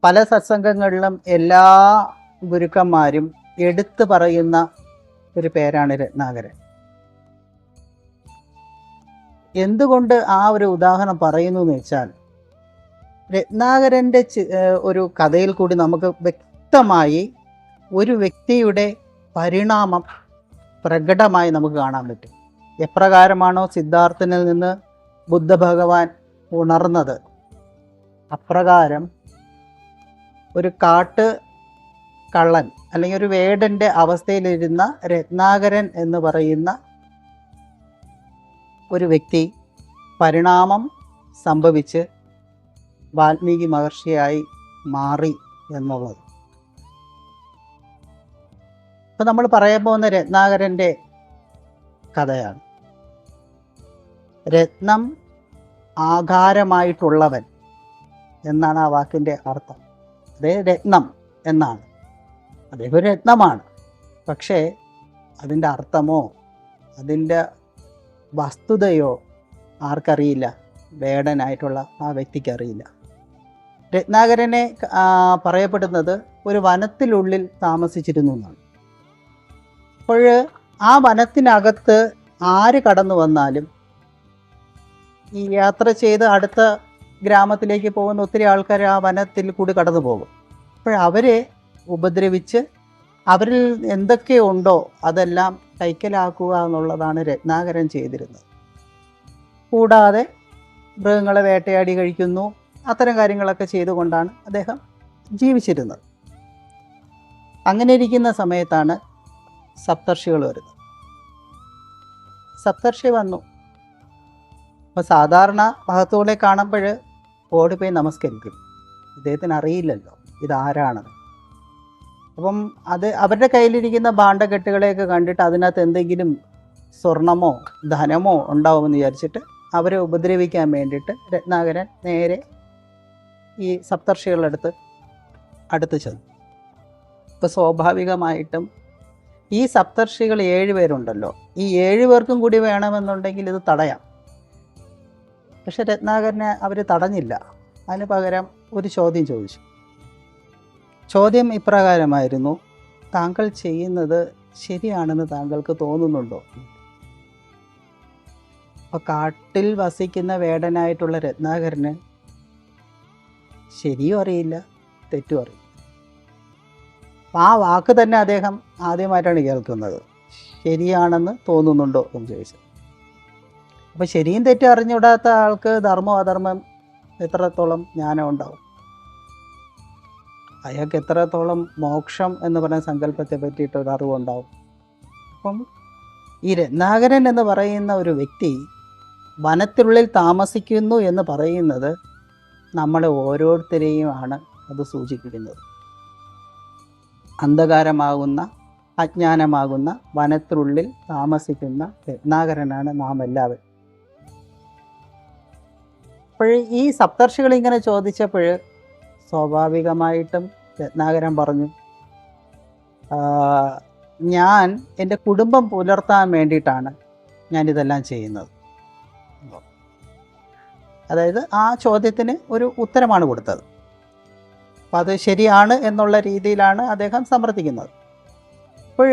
പല സത്സംഗങ്ങളിലും എല്ലാ ഗുരുക്കന്മാരും എടുത്തു പറയുന്ന ഒരു പേരാണ് രത്നാകരൻ. എന്തുകൊണ്ട് ആ ഒരു ഉദാഹരണം പറയുന്നു എന്ന് വെച്ചാൽ, രത്നാകരൻ്റെ ഒരു കഥയിൽ കൂടി നമുക്ക് വ്യക്തമായി ഒരു വ്യക്തിയുടെ പരിണാമം പ്രകടമായി നമുക്ക് കാണാൻ പറ്റും. എപ്രകാരമാണോ സിദ്ധാർത്ഥനിൽ നിന്ന് ബുദ്ധ ഭഗവാൻ ഉണർന്നത്, അപ്രകാരം ഒരു കാട്ട് കള്ളൻ അല്ലെങ്കിൽ ഒരു വേടൻ്റെ അവസ്ഥയിലിരുന്ന രത്നാകരൻ എന്ന് പറയുന്ന ഒരു വ്യക്തി പരിണാമം സംഭവിച്ച് വാൽമീകി മഹർഷിയായി മാറി എന്നുള്ളത്. ഇപ്പം നമ്മൾ പറയാൻ പോകുന്ന രത്നാകരൻ്റെ കഥയാണ്. രത്നം ആകാരമായിട്ടുള്ളവൻ എന്നാണ് ആ വാക്കിൻ്റെ അർത്ഥം. അതേ രത്നം എന്നാണ്, അദ്ദേഹം ഒരു രത്നമാണ്. പക്ഷേ അതിൻ്റെ അർത്ഥമോ അതിൻ്റെ വസ്തുതയോ ആർക്കറിയില്ല, വേടനായിട്ടുള്ള ആ വ്യക്തിക്കറിയില്ല. രത്നാകരനെ പറയപ്പെടുന്നത് ഒരു വനത്തിനുള്ളിൽ താമസിച്ചിരുന്നു എന്നാണ്. അപ്പോൾ ആ വനത്തിനകത്ത് ആര് കടന്നു വന്നാലും, ഈ യാത്ര ചെയ്ത് അടുത്ത ഗ്രാമത്തിലേക്ക് പോകുന്ന ഒത്തിരി ആൾക്കാർ ആ വനത്തിൽ കൂടി കടന്നു പോകും. അപ്പോൾ അവരെ ഉപദ്രവിച്ച് അവരിൽ എന്തൊക്കെ ഉണ്ടോ അതെല്ലാം കൈക്കലാക്കുക എന്നുള്ളതാണ് രത്നാകരൻ ചെയ്തിരുന്നത്. കൂടാതെ മൃഗങ്ങളെ വേട്ടയാടി കഴിക്കുന്നു, അത്തരം കാര്യങ്ങളൊക്കെ ചെയ്തുകൊണ്ടാണ് അദ്ദേഹം ജീവിച്ചിരുന്നത്. അങ്ങനെ ഇരിക്കുന്ന സമയത്താണ് സപ്തർഷികൾ വരുന്നത്. സപ്തർഷി വന്നു. അപ്പോൾ സാധാരണ മഹത്തുക്കളെ കാണുമ്പോൾ ഓടിപ്പോയി നമസ്കരിക്കും. ഇദ്ദേഹത്തിന് അറിയില്ലല്ലോ ഇതാരാണെന്ന്. അപ്പം അവരുടെ കയ്യിലിരിക്കുന്ന ഭാണ്ഡക്കെട്ടുകളെയൊക്കെ കണ്ടിട്ട് അതിനകത്ത് എന്തെങ്കിലും സ്വർണമോ ധനമോ ഉണ്ടാവുമെന്ന് വിചാരിച്ചിട്ട് അവരെ ഉപദ്രവിക്കാൻ വേണ്ടിയിട്ട് രത്നാകരൻ നേരെ ഈ സപ്തർഷികളുടെ അടുത്ത് ചെന്നു. ഇപ്പോൾ സ്വാഭാവികമായിട്ടും ഈ സപ്തർഷികൾ 7 പേരുണ്ടല്ലോ, ഈ 7 പേർക്കും കൂടി വേണമെന്നുണ്ടെങ്കിൽ ഇത് തടയാം. പക്ഷെ രത്നാകരനെ അവർ തടഞ്ഞില്ല. അതിന് പകരം ഒരു ചോദ്യം ചോദിച്ചു. ചോദ്യം ഇപ്രകാരമായിരുന്നു: താങ്കൾ ചെയ്യുന്നത് ശരിയാണെന്ന് താങ്കൾക്ക് തോന്നുന്നുണ്ടോ? അപ്പോൾ കാട്ടിൽ വസിക്കുന്ന വേടനായിട്ടുള്ള രത്നാകരന് ശരിയും അറിയില്ല, തെറ്റും അറിയില്ല. ആ വാക്ക് തന്നെ അദ്ദേഹം ആദ്യമായിട്ടാണ് കേൾക്കുന്നത്. ശരിയാണെന്ന് തോന്നുന്നുണ്ടോ എന്ന് ചോദിച്ചു. അപ്പോൾ ശരിയും തെറ്റും അറിഞ്ഞുവിടാത്ത ആൾക്ക് ധർമ്മം അധർമ്മം എത്രത്തോളം ജ്ഞാനം ഉണ്ടാവും, അയാൾക്ക് എത്രത്തോളം മോക്ഷം എന്ന് പറയുന്ന സങ്കല്പത്തെ പറ്റിയിട്ടൊരു അറിവുണ്ടാവും. അപ്പം ഈ രത്നാകരൻ എന്ന് പറയുന്ന ഒരു വ്യക്തി വനത്തിനുള്ളിൽ താമസിക്കുന്നു എന്ന് പറയുന്നത് നമ്മളെ ഓരോരുത്തരെയും ആണ് അത് സൂചിപ്പിക്കുന്നത്. അന്ധകാരമാകുന്ന അജ്ഞാനമാകുന്ന വനത്തിനുള്ളിൽ താമസിക്കുന്ന രത്നാകരനാണ് നാം എല്ലാവരും. അപ്പോൾ ഈ സപ്തർഷികൾ ഇങ്ങനെ ചോദിച്ചപ്പോൾ സ്വാഭാവികമായിട്ടും രത്നാകരൻ പറഞ്ഞു, ഞാൻ എൻ്റെ കുടുംബം പുലർത്താൻ വേണ്ടിയിട്ടാണ് ഞാനിതെല്ലാം ചെയ്യുന്നത്. അതായത് ആ ചോദ്യത്തിന് ഒരു ഉത്തരമാണ് കൊടുത്തത്. അപ്പം അത് ശരിയാണ് എന്നുള്ള രീതിയിലാണ് അദ്ദേഹം സമർത്ഥിക്കുന്നത്. അപ്പോൾ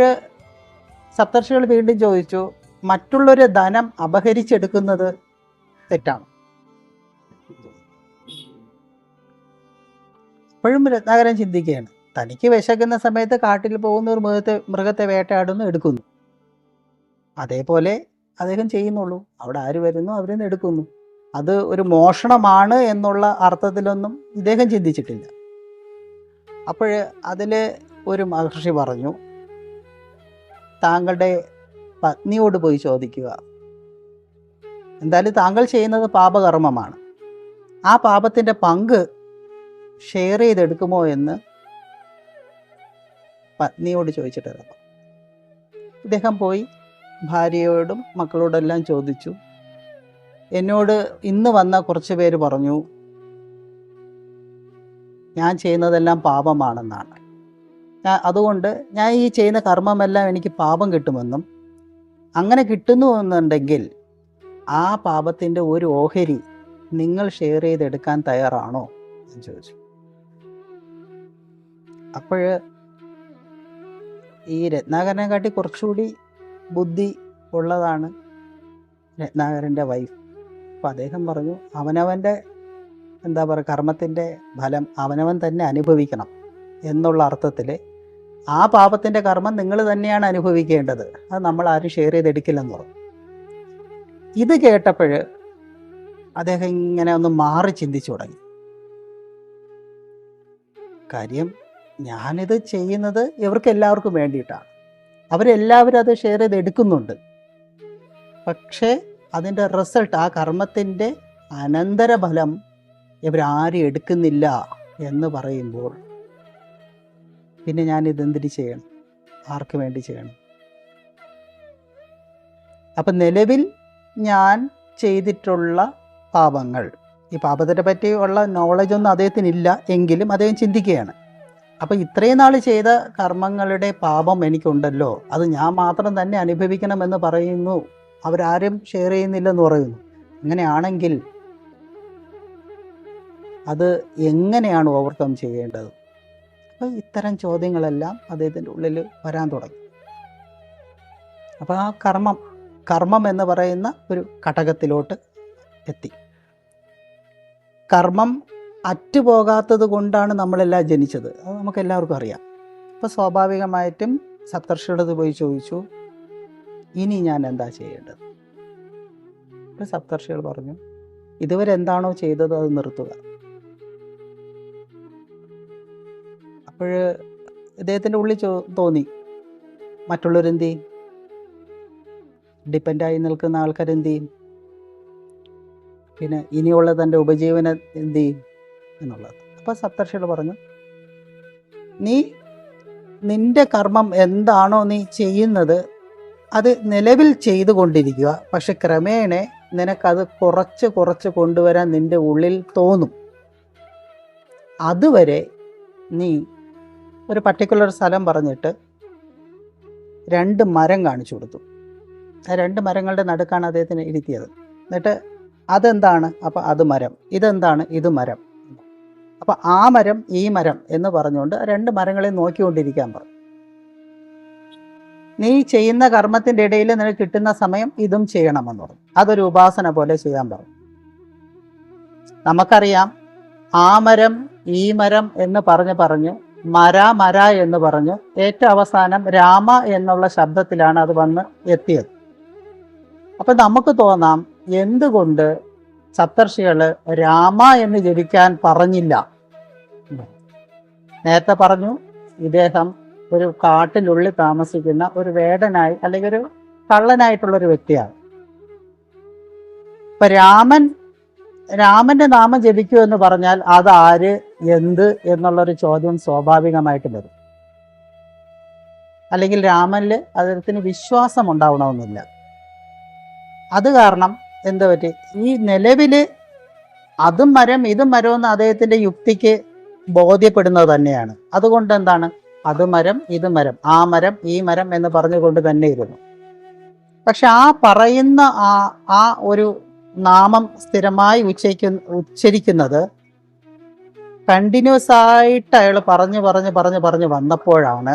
സപ്തർഷികൾ വീണ്ടും ചോദിച്ചു, മറ്റുള്ളൊരു ധനം അപഹരിച്ചെടുക്കുന്നത് തെറ്റാണ്? അപ്പോഴും രത്നാകരൻ ചിന്തിക്കുകയാണ്. തനിക്ക് വിശക്കുന്ന സമയത്ത് കാട്ടിൽ പോകുന്ന ഒരു മൃഗത്തെ വേട്ടയാടുന്നു, എടുക്കുന്നു. അതേപോലെ അദ്ദേഹം ചെയ്യുന്നുള്ളൂ. അവിടെ ആര് വരുന്നു അവരിൽ നിന്ന് എടുക്കുന്നു. അത് ഒരു മോഷണമാണ് എന്നുള്ള അർത്ഥത്തിലൊന്നും ഇദ്ദേഹം ചിന്തിച്ചിട്ടില്ല. അപ്പോൾ അതിൽ ഒരു മഹർഷി പറഞ്ഞു, താങ്കളുടെ പത്നിയോട് പോയി ചോദിക്കുക. എന്തായാലും താങ്കൾ ചെയ്യുന്നത് പാപകർമ്മമാണ്, ആ പാപത്തിൻ്റെ പങ്ക് ഷെയർ ചെയ്തെടുക്കുമോ എന്ന് പത്നിയോട് ചോദിച്ചിട്ടിരുന്നു. ഇദ്ദേഹം പോയി ഭാര്യയോടും മക്കളോടെല്ലാം ചോദിച്ചു. എന്നോട് ഇന്ന് വന്ന കുറച്ച് പേര് പറഞ്ഞു ഞാൻ ചെയ്യുന്നതെല്ലാം പാപമാണെന്നാണ്. അതുകൊണ്ട് ഞാൻ ഈ ചെയ്യുന്ന കർമ്മമെല്ലാം എനിക്ക് പാപം കിട്ടുമെന്നും, അങ്ങനെ കിട്ടുന്നു എന്നുണ്ടെങ്കിൽ ആ പാപത്തിൻ്റെ ഒരു ഓഹരി നിങ്ങൾ ഷെയർ ചെയ്തെടുക്കാൻ തയ്യാറാണോ എന്ന് ചോദിച്ചു. അപ്പോൾ ഈ രത്നാകരനെക്കാട്ടി കുറച്ചുകൂടി ബുദ്ധി ഉള്ളതാണ് രത്നാകരൻ്റെ വൈഫ്. അപ്പോൾ അദ്ദേഹം പറഞ്ഞു, അവനവൻ്റെ എന്താ പറയുക കർമ്മത്തിൻ്റെ ഫലം അവനവൻ തന്നെ അനുഭവിക്കണം എന്നുള്ള അർത്ഥത്തിൽ ആ പാപത്തിൻ്റെ കർമ്മം നിങ്ങൾ തന്നെയാണ് അനുഭവിക്കേണ്ടത്, അത് നമ്മൾ ആരും ഷെയർ ചെയ്തെടുക്കില്ലെന്ന് പറഞ്ഞു. ഇത് കേട്ടപ്പോൾ അദ്ദേഹം ഇങ്ങനെ ഒന്ന് മാറി ചിന്തിച്ചു തുടങ്ങി. കാര്യം ഞാനിത് ചെയ്യുന്നത് ഇവർക്ക് എല്ലാവർക്കും വേണ്ടിയിട്ടാണ്, അവരെല്ലാവരും അത് ഷെയർ ചെയ്ത് എടുക്കുന്നുണ്ട്. പക്ഷേ അതിൻ്റെ റിസൾട്ട്, ആ കർമ്മത്തിൻ്റെ അനന്തരഫലം ഇവരാരും എടുക്കുന്നില്ല എന്ന് പറയുമ്പോൾ പിന്നെ ഞാനിതെന്തിന് ചെയ്യണം, ആർക്ക് വേണ്ടി ചെയ്യണം? അപ്പം നിലവിൽ ഞാൻ ചെയ്തിട്ടുള്ള പാപങ്ങൾ, ഈ പാപത്തിനെ പറ്റിയുള്ള നോളജൊന്നും അദ്ദേഹത്തിനില്ല, എങ്കിലും അദ്ദേഹം ചിന്തിക്കുകയാണ്. അപ്പം ഇത്രയും നാൾ ചെയ്ത കർമ്മങ്ങളുടെ പാപം എനിക്കുണ്ടല്ലോ, അത് ഞാൻ മാത്രം തന്നെ അനുഭവിക്കണമെന്ന് പറയുന്നു, അവരാരും ഷെയർ ചെയ്യുന്നില്ലെന്ന് പറയുന്നു. അങ്ങനെയാണെങ്കിൽ അത് എങ്ങനെയാണ് ഓവർകം ചെയ്യേണ്ടത്? അപ്പോൾ ഇത്തരം ചോദ്യങ്ങളെല്ലാം അദ്ദേഹത്തിൻ്റെ ഉള്ളിൽ വരാൻ തുടങ്ങി. അപ്പോൾ ആ കർമ്മം എന്ന് പറയുന്ന ഒരു ഘടകത്തിലോട്ട് എത്തി. കർമ്മം അറ്റുപോകാത്തത് കൊണ്ടാണ് നമ്മളെല്ലാം ജനിച്ചത്, അത് നമുക്കെല്ലാവർക്കും അറിയാം. അപ്പോൾ സ്വാഭാവികമായിട്ടും സപ്തർഷികളത് പോയി ചോദിച്ചു, ഇനി ഞാൻ എന്താ ചെയ്യേണ്ടത്? അപ്പോൾ സപ്തർഷികൾ പറഞ്ഞു, ഇതുവരെ എന്താണോ ചെയ്തത് അത് നിർത്തുക. അപ്പോൾ ഇദ്ദേഹത്തിൻ്റെ ഉള്ളിൽ തോന്നി, മറ്റുള്ളവരെന്ത് ചെയ്യും, ഡിപ്പെൻഡായി നിൽക്കുന്ന ആൾക്കാരെന്ത് ചെയ്യും, പിന്നെ ഇനിയുള്ള തൻ്റെ ഉപജീവനം എന്ത് ചെയ്യും എന്നുള്ളത്. അപ്പോൾ സപ്തർഷികൾ പറഞ്ഞു, നിന്റെ കർമ്മം എന്താണോ നീ ചെയ്യുന്നത് അത് നിലവിൽ ചെയ്തുകൊണ്ടിരിക്കുക. പക്ഷെ ക്രമേണ നിനക്കത് കുറച്ച് കൊണ്ടുവരാൻ നിൻ്റെ ഉള്ളിൽ തോന്നും. അതുവരെ നീ ഒരു പർട്ടിക്കുലർ സ്ഥലം പറഞ്ഞിട്ട് 2 മരം കാണിച്ചു കൊടുത്തു. ആ 2 മരങ്ങളുടെ നടുക്കാണ് അദ്ദേഹത്തിന് ഇരുത്തിയത്. എന്നിട്ട് അതെന്താണ്? അപ്പം അത് മരം, ഇതെന്താണ്? ഇത് മരം. അപ്പം ആ മരം ഈ മരം എന്ന് പറഞ്ഞുകൊണ്ട് 2 മരങ്ങളെ നോക്കിക്കൊണ്ടിരിക്കാൻ പറഞ്ഞു. നീ ചെയ്യുന്ന കർമ്മത്തിൻ്റെ ഇടയിൽ നിനക്ക് കിട്ടുന്ന സമയം ഇതും ചെയ്യണമെന്ന് പറഞ്ഞു. അതൊരു ഉപാസന പോലെ ചെയ്യാൻ പറഞ്ഞു. നമുക്കറിയാം, ആ മരം ഈ മരം എന്ന് പറഞ്ഞ് മര എന്ന് പറഞ്ഞു ഏറ്റവും അവസാനം രാമ എന്നുള്ള ശബ്ദത്തിലാണ് അത് വന്ന് എത്തിയത്. അപ്പം നമുക്ക് തോന്നാം, എന്തുകൊണ്ട് സപ്തർഷികൾ രാമ എന്ന് ജപിക്കാൻ പറഞ്ഞില്ല? നേരത്തെ പറഞ്ഞു, ഇദ്ദേഹം ഒരു കാട്ടിനുള്ളിൽ താമസിക്കുന്ന ഒരു വേടനായി അല്ലെങ്കിൽ ഒരു കള്ളനായിട്ടുള്ളൊരു വ്യക്തിയാണ്. ഇപ്പം രാമന്റെ നാമം ജപിക്കൂ എന്ന് പറഞ്ഞാൽ അതാര്, എന്ത് എന്നുള്ളൊരു ചോദ്യം സ്വാഭാവികമായിട്ട് വരും. അല്ലെങ്കിൽ രാമനിൽ അദ്ദേഹത്തിന് വിശ്വാസം ഉണ്ടാവണമെന്നില്ല. അത് കാരണം എന്ത് പറ്റി, ഈ നിലവിൽ അതും മരം ഇതും മരം എന്ന് അദ്ദേഹത്തിൻ്റെ യുക്തിക്ക് ബോധ്യപ്പെടുന്നത് തന്നെയാണ്. അതുകൊണ്ട് എന്താണ്, അത് മരം ഇത് മരം, ആ മരം ഈ മരം എന്ന് പറഞ്ഞുകൊണ്ട് തന്നെ ഇരുന്നു. പക്ഷെ ആ പറയുന്ന ആ ഒരു നാമം സ്ഥിരമായി ഉച്ചരിക്കുന്നത് കണ്ടിന്യൂസ് ആയിട്ട് അയാൾ പറഞ്ഞു വന്നപ്പോഴാണ്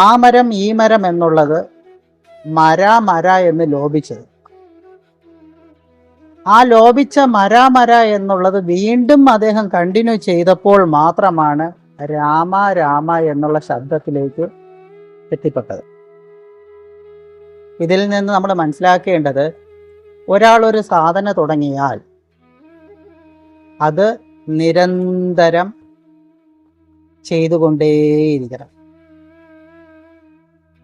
ആ മരം ഈ മരം എന്നുള്ളത് മര എന്ന് ലോപിച്ചത്. ആ ലോപിച്ച മര എന്നുള്ളത് വീണ്ടും അദ്ദേഹം കണ്ടിന്യൂ ചെയ്തപ്പോൾ മാത്രമാണ് രാമ എന്നുള്ള ശബ്ദത്തിലേക്ക് എത്തിപ്പെട്ടത്. ഇതിൽ നിന്ന് നമ്മൾ മനസ്സിലാക്കേണ്ടത്, ഒരാളൊരു സാധന തുടങ്ങിയാൽ അത് നിരന്തരം ചെയ്തുകൊണ്ടേയിരിക്കണം.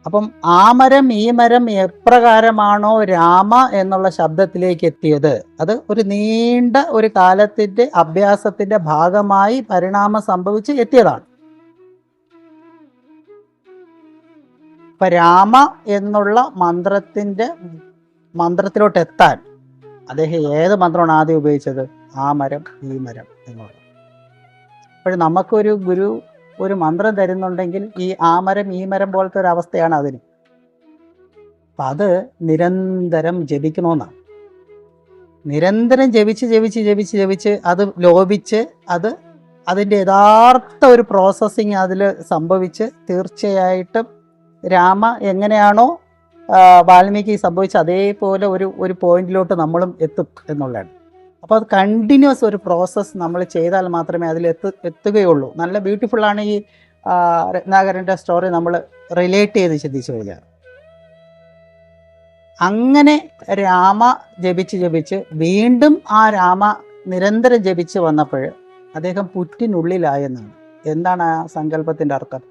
അപ്പം ആ മരം ഈ മരം എപ്രകാരമാണോ രാമ എന്നുള്ള ശബ്ദത്തിലേക്ക് എത്തിയത്, അത് ഒരു നീണ്ട ഒരു കാലത്തിൻ്റെ അഭ്യാസത്തിൻ്റെ ഭാഗമായി പരിണാമം സംഭവിച്ച് എത്തിയതാണ്. ഇപ്പൊ രാമ എന്നുള്ള മന്ത്രത്തിലോട്ട് എത്താൻ അദ്ദേഹം ഏത് മന്ത്രമാണ് ആദ്യം ഉപയോഗിച്ചത്? ആ മരം ഈ മരം എന്നുള്ളത്. അപ്പോൾ നമുക്കൊരു ഗുരു ഒരു മന്ത്രം തരുന്നുണ്ടെങ്കിൽ ഈ ആ മരം ഈ മരം പോലത്തെ ഒരു അവസ്ഥയാണ് അതിന്. അപ്പം അത് നിരന്തരം ജപിക്കണമെന്നാണ്. നിരന്തരം ജപിച്ച് അത് ലോപിച്ച് അത് അതിൻ്റെ യഥാർത്ഥ ഒരു പ്രോസസ്സിങ് അതിൽ സംഭവിച്ച് തീർച്ചയായിട്ടും രാമ എങ്ങനെയാണോ വാൽമീകി സംഭവിച്ച അതേപോലെ ഒരു പോയിന്റിലോട്ട് നമ്മളും എത്തും എന്നുള്ളതാണ്. അപ്പോൾ അത് കണ്ടിന്യൂസ് ഒരു പ്രോസസ്സ് നമ്മൾ ചെയ്താൽ മാത്രമേ അതിൽ എത്തുകയുള്ളൂ. നല്ല ബ്യൂട്ടിഫുള്ളാണ് ഈ രത്നാകരൻ്റെ സ്റ്റോറി നമ്മൾ റിലേറ്റ് ചെയ്ത് ചിന്തിച്ചു കഴിഞ്ഞാൽ. അങ്ങനെ രാമ ജപിച്ച് വീണ്ടും ആ രാമ നിരന്തരം ജപിച്ച് വന്നപ്പോൾ അദ്ദേഹം പുറ്റിനുള്ളിലായെന്നാണ്. എന്താണ് ആ സങ്കല്പത്തിൻ്റെ അർത്ഥം?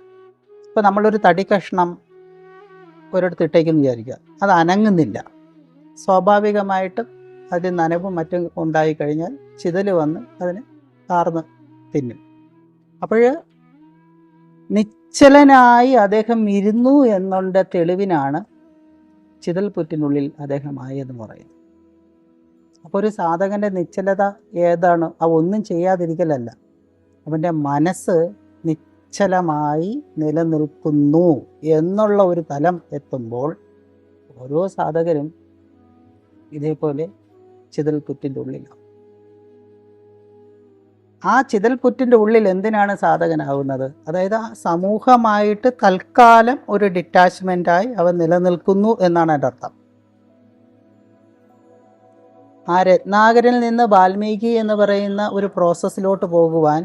ഇപ്പം നമ്മളൊരു തടി കഷ്ണം ഒരിടത്ത് ഇട്ടേക്കെന്ന് വിചാരിക്കുക, അത് അനങ്ങുന്നില്ല. സ്വാഭാവികമായിട്ടും അതിൽ നനവും മറ്റും ഉണ്ടായിക്കഴിഞ്ഞാൽ ചിതൽ വന്ന് അതിന് കാർന്ന് തിന്നും. അപ്പോൾ നിശ്ചലനായി അദ്ദേഹം ഇരുന്നു എന്നുള്ള തെളിവിനാണ് ചിതൽ പുറ്റിനുള്ളിൽ അദ്ദേഹം ആയെന്ന് പറയുന്നത്. അപ്പോൾ ഒരു സാധകൻ്റെ നിശ്ചലത ഏതാണ്? ഒന്നും ചെയ്യാതിരിക്കലല്ല, അവൻ്റെ മനസ്സ് നിശ്ചലമായി നിലനിൽക്കുന്നു എന്നുള്ള ഒരു തലം എത്തുമ്പോൾ ഓരോ സാധകരും ഇതേപോലെ ചിതൽപുറ്റിൻ്റെ ഉള്ളിലാവും. ആ ചിതൽപുറ്റിൻ്റെ ഉള്ളിൽ എന്തിനാണ് സാധകനാവുന്നത്? അതായത് ആ സമൂഹമായിട്ട് തൽക്കാലം ഒരു ഡിറ്റാച്ച്മെൻ്റായി അവൻ നിലനിൽക്കുന്നു എന്നാണ് എൻ്റെ അർത്ഥം. ആ രത്നാകരനിൽ നിന്ന് വാൽമീകി എന്ന് പറയുന്ന ഒരു പ്രോസസ്സിലോട്ട് പോകുവാൻ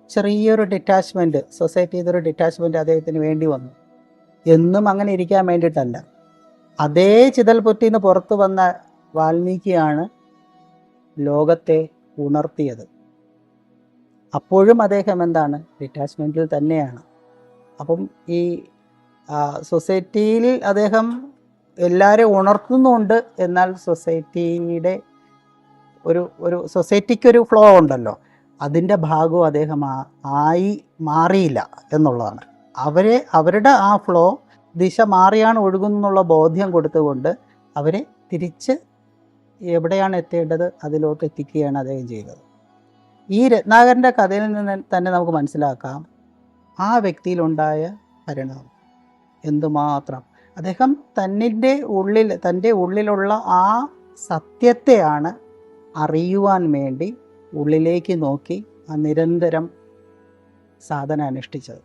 ചെറിയൊരു ഡിറ്റാച്ച്മെൻറ്റ്, സൊസൈറ്റിയിൽ ഡിറ്റാച്ച്മെൻറ്റ് അദ്ദേഹത്തിന് വേണ്ടി വന്നു. എന്നും അങ്ങനെ ഇരിക്കാൻ വേണ്ടിയിട്ടല്ല. അതേ ചിതൽപുറ്റിൽ നിന്ന് പുറത്തു വന്ന വാൽമീകിയാണ് ലോകത്തെ ഉണർത്തിയത്. അപ്പോഴും അദ്ദേഹം എന്താണ്? ഡിറ്റാച്ച്മെൻറ്റിൽ തന്നെയാണ്. അപ്പം ഈ സൊസൈറ്റിയിൽ അദ്ദേഹം എല്ലാവരെയും ഉണർത്തുന്നുണ്ട്, എന്നാൽ സൊസൈറ്റിയുടെ ഒരു സൊസൈറ്റിക്കൊരു ഫ്ലോ ഉണ്ടല്ലോ, അതിൻ്റെ ഭാഗവും അദ്ദേഹം ആയി മാറിയില്ല എന്നുള്ളതാണ്. അവരുടെ ആ ഫ്ലോ ദിശ മാറിയാണ് ഒഴുകുന്നുള്ള ബോധ്യം കൊടുത്തുകൊണ്ട് അവരെ തിരിച്ച് എവിടെയാണ് എത്തേണ്ടത് അതിലോട്ട് എത്തിക്കുകയാണ് അദ്ദേഹം ചെയ്തത്. ഈ രത്നാകരൻ്റെ കഥയിൽ നിന്ന് തന്നെ നമുക്ക് മനസ്സിലാക്കാം ആ വ്യക്തിയിലുണ്ടായ പരിണാമം എന്തുമാത്രം. അദ്ദേഹം തൻ്റെ ഉള്ളിലുള്ള ആ സത്യത്തെയാണ് അറിയുവാൻ വേണ്ടി ഉള്ളിലേക്ക് നോക്കി ആ നിരന്തരം സാധന അനുഷ്ഠിച്ചത്.